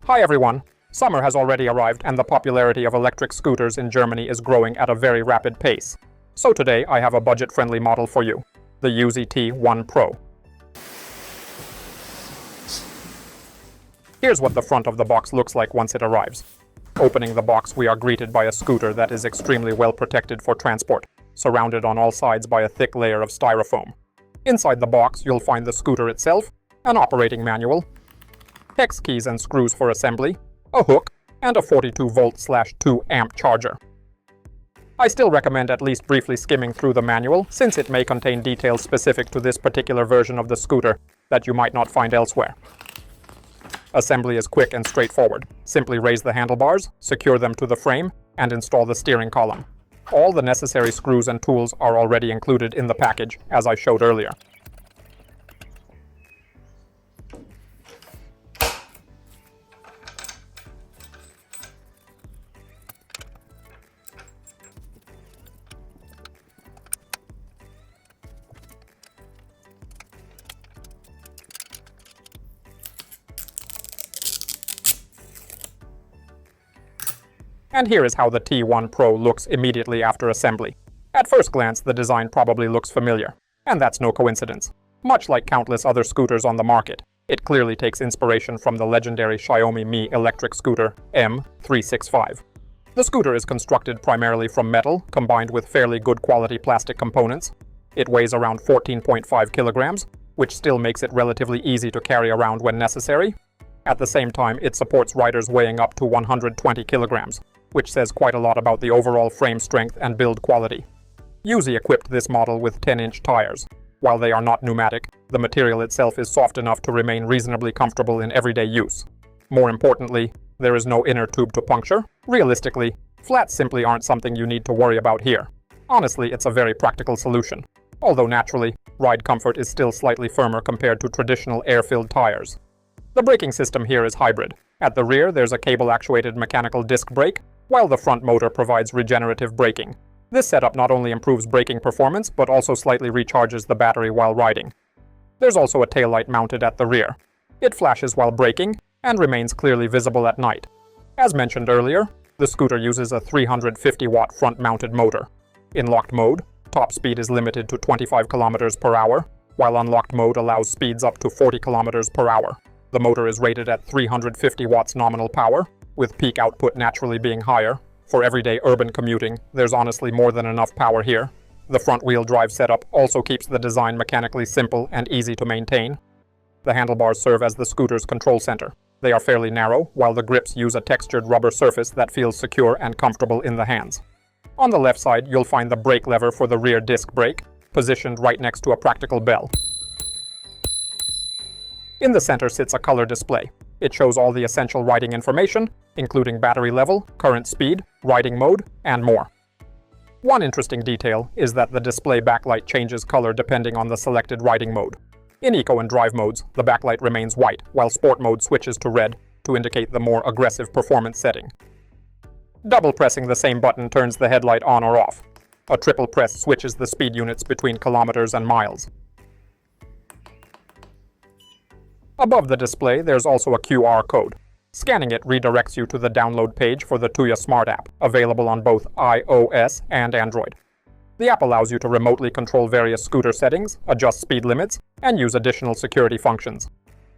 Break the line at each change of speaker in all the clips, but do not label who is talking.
Hi everyone! Summer has already arrived and the popularity of electric scooters in Germany is growing at a very rapid pace. So today I have a budget-friendly model for you, the USIE T1 Pro. Here's what the front of the box looks like once it arrives. Opening the box, we are greeted by a scooter that is extremely well protected for transport, surrounded on all sides by a thick layer of styrofoam. Inside the box, you'll find the scooter itself, an operating manual, hex keys and screws for assembly, a hook, and a 42V/2 amp charger. I still recommend at least briefly skimming through the manual, since it may contain details specific to this particular version of the scooter that you might not find elsewhere. Assembly is quick and straightforward. Simply raise the handlebars, secure them to the frame, and install the steering column. All the necessary screws and tools are already included in the package, as I showed earlier. And here is how the T1 Pro looks immediately after assembly. At first glance, the design probably looks familiar, and that's no coincidence. Much like countless other scooters on the market, it clearly takes inspiration from the legendary Xiaomi Mi electric scooter M365. The scooter is constructed primarily from metal, combined with fairly good quality plastic components. It weighs around 14.5 kilograms, which still makes it relatively easy to carry around when necessary. At the same time, it supports riders weighing up to 120 kilograms, which says quite a lot about the overall frame strength and build quality. USIE equipped this model with 10-inch tires. While they are not pneumatic, the material itself is soft enough to remain reasonably comfortable in everyday use. More importantly, there is no inner tube to puncture. Realistically, flats simply aren't something you need to worry about here. Honestly, it's a very practical solution. Although naturally, ride comfort is still slightly firmer compared to traditional air-filled tires. The braking system here is hybrid. At the rear, there's a cable-actuated mechanical disc brake, while the front motor provides regenerative braking. This setup not only improves braking performance, but also slightly recharges the battery while riding. There's also a taillight mounted at the rear. It flashes while braking, and remains clearly visible at night. As mentioned earlier, the scooter uses a 350-watt front-mounted motor. In locked mode, top speed is limited to 25 km per hour, while unlocked mode allows speeds up to 40 km per hour. The motor is rated at 350 watts nominal power, with peak output naturally being higher. For everyday urban commuting, there's honestly more than enough power here. The front-wheel drive setup also keeps the design mechanically simple and easy to maintain. The handlebars serve as the scooter's control center. They are fairly narrow, while the grips use a textured rubber surface that feels secure and comfortable in the hands. On the left side, you'll find the brake lever for the rear disc brake, positioned right next to a practical bell. In the center sits a color display. It shows all the essential riding information, including battery level, current speed, riding mode, and more. One interesting detail is that the display backlight changes color depending on the selected riding mode. In Eco and Drive modes, the backlight remains white, while Sport mode switches to red to indicate the more aggressive performance setting. Double pressing the same button turns the headlight on or off. A triple press switches the speed units between kilometers and miles. Above the display, there's also a QR code. Scanning it redirects you to the download page for the Tuya Smart app, available on both iOS and Android. The app allows you to remotely control various scooter settings, adjust speed limits, and use additional security functions.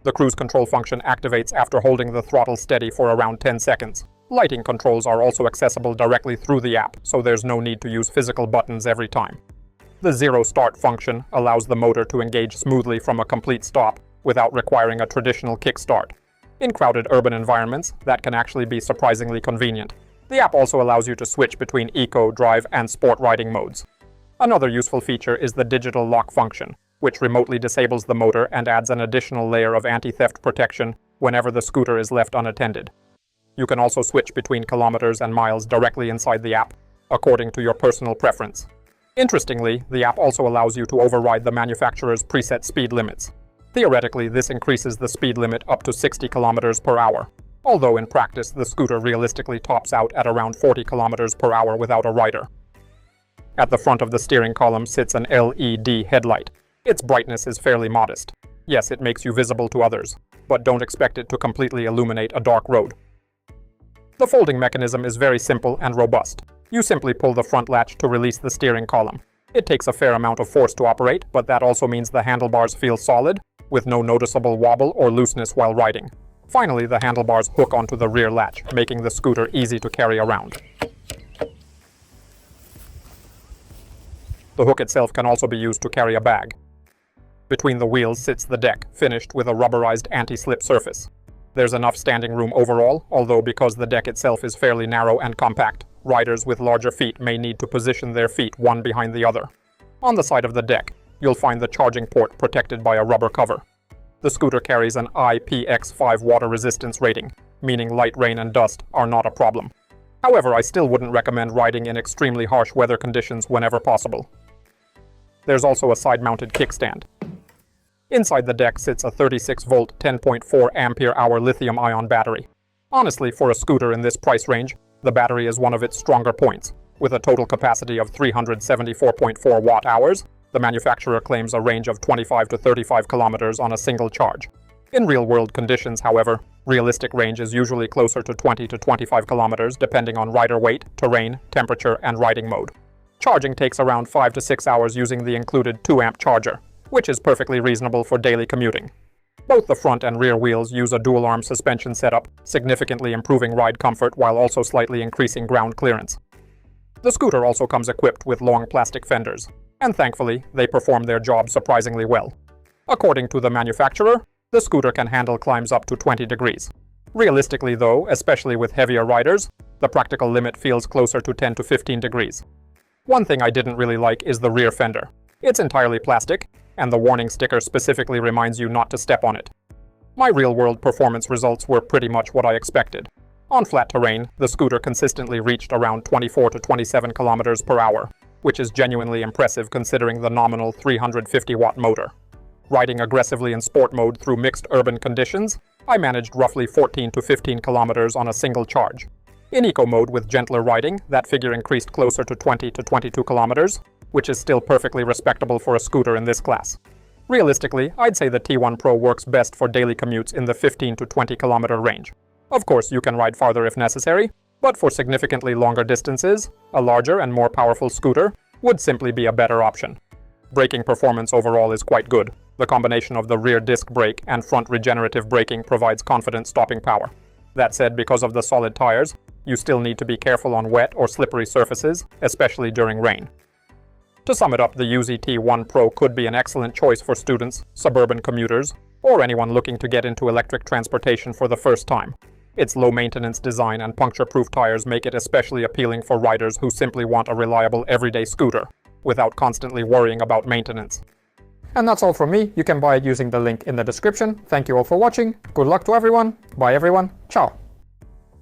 The cruise control function activates after holding the throttle steady for around 10 seconds. Lighting controls are also accessible directly through the app, so there's no need to use physical buttons every time. The zero start function allows the motor to engage smoothly from a complete stop, without requiring a traditional kickstart. In crowded urban environments, that can actually be surprisingly convenient. The app also allows you to switch between Eco, Drive, and Sport riding modes. Another useful feature is the digital lock function, which remotely disables the motor and adds an additional layer of anti-theft protection whenever the scooter is left unattended. You can also switch between kilometers and miles directly inside the app, according to your personal preference. Interestingly, the app also allows you to override the manufacturer's preset speed limits. Theoretically, this increases the speed limit up to 60 km per hour, although in practice the scooter realistically tops out at around 40 km per hour without a rider. At the front of the steering column sits an LED headlight. Its brightness is fairly modest. Yes, it makes you visible to others. but don't expect it to completely illuminate a dark road. The folding mechanism is very simple and robust. You simply pull the front latch to release the steering column. It takes a fair amount of force to operate, but that also means the handlebars feel solid, with no noticeable wobble or looseness while riding. Finally, the handlebars hook onto the rear latch, making the scooter easy to carry around. The hook itself can also be used to carry a bag. Between the wheels sits the deck, finished with a rubberized anti-slip surface. There's enough standing room overall, although because the deck itself is fairly narrow and compact, riders with larger feet may need to position their feet one behind the other. On the side of the deck, you'll find the charging port protected by a rubber cover. The scooter carries an IPX5 water resistance rating, meaning light rain and dust are not a problem. However, I still wouldn't recommend riding in extremely harsh weather conditions whenever possible. There's also a side-mounted kickstand. Inside the deck sits a 36-volt, 10.4 ampere-hour lithium-ion battery. Honestly, for a scooter in this price range, the battery is one of its stronger points. With a total capacity of 374.4 watt-hours, the manufacturer claims a range of 25 to 35 kilometers on a single charge. In real-world conditions, however, realistic range is usually closer to 20 to 25 kilometers depending on rider weight, terrain, temperature, and riding mode. Charging takes around 5 to 6 hours using the included 2-amp charger, which is perfectly reasonable for daily commuting. Both the front and rear wheels use a dual-arm suspension setup, significantly improving ride comfort while also slightly increasing ground clearance. The scooter also comes equipped with long plastic fenders, and thankfully, they perform their job surprisingly well. According to the manufacturer, the scooter can handle climbs up to 20 degrees. Realistically though, especially with heavier riders, the practical limit feels closer to 10 to 15 degrees. One thing I didn't really like is the rear fender. It's entirely plastic, and the warning sticker specifically reminds you not to step on it. My real-world performance results were pretty much what I expected. On flat terrain, the scooter consistently reached around 24 to 27 kilometers per hour, which is genuinely impressive considering the nominal 350-watt motor. Riding aggressively in sport mode through mixed urban conditions, I managed roughly 14 to 15 kilometers on a single charge. In eco mode with gentler riding, that figure increased closer to 20 to 22 kilometers, which is still perfectly respectable for a scooter in this class. Realistically, I'd say the T1 Pro works best for daily commutes in the 15 to 20 kilometer range. Of course, you can ride farther if necessary, but for significantly longer distances, a larger and more powerful scooter would simply be a better option. Braking performance overall is quite good. The combination of the rear disc brake and front regenerative braking provides confident stopping power. That said, because of the solid tires, you still need to be careful on wet or slippery surfaces, especially during rain. To sum it up, the USIE T1 Pro could be an excellent choice for students, suburban commuters, or anyone looking to get into electric transportation for the first time. Its low-maintenance design and puncture-proof tires make it especially appealing for riders who simply want a reliable everyday scooter, without constantly worrying about maintenance. And that's all from me. You can buy it using the link in the description. Thank you all for watching. Good luck to everyone. Bye everyone. Ciao.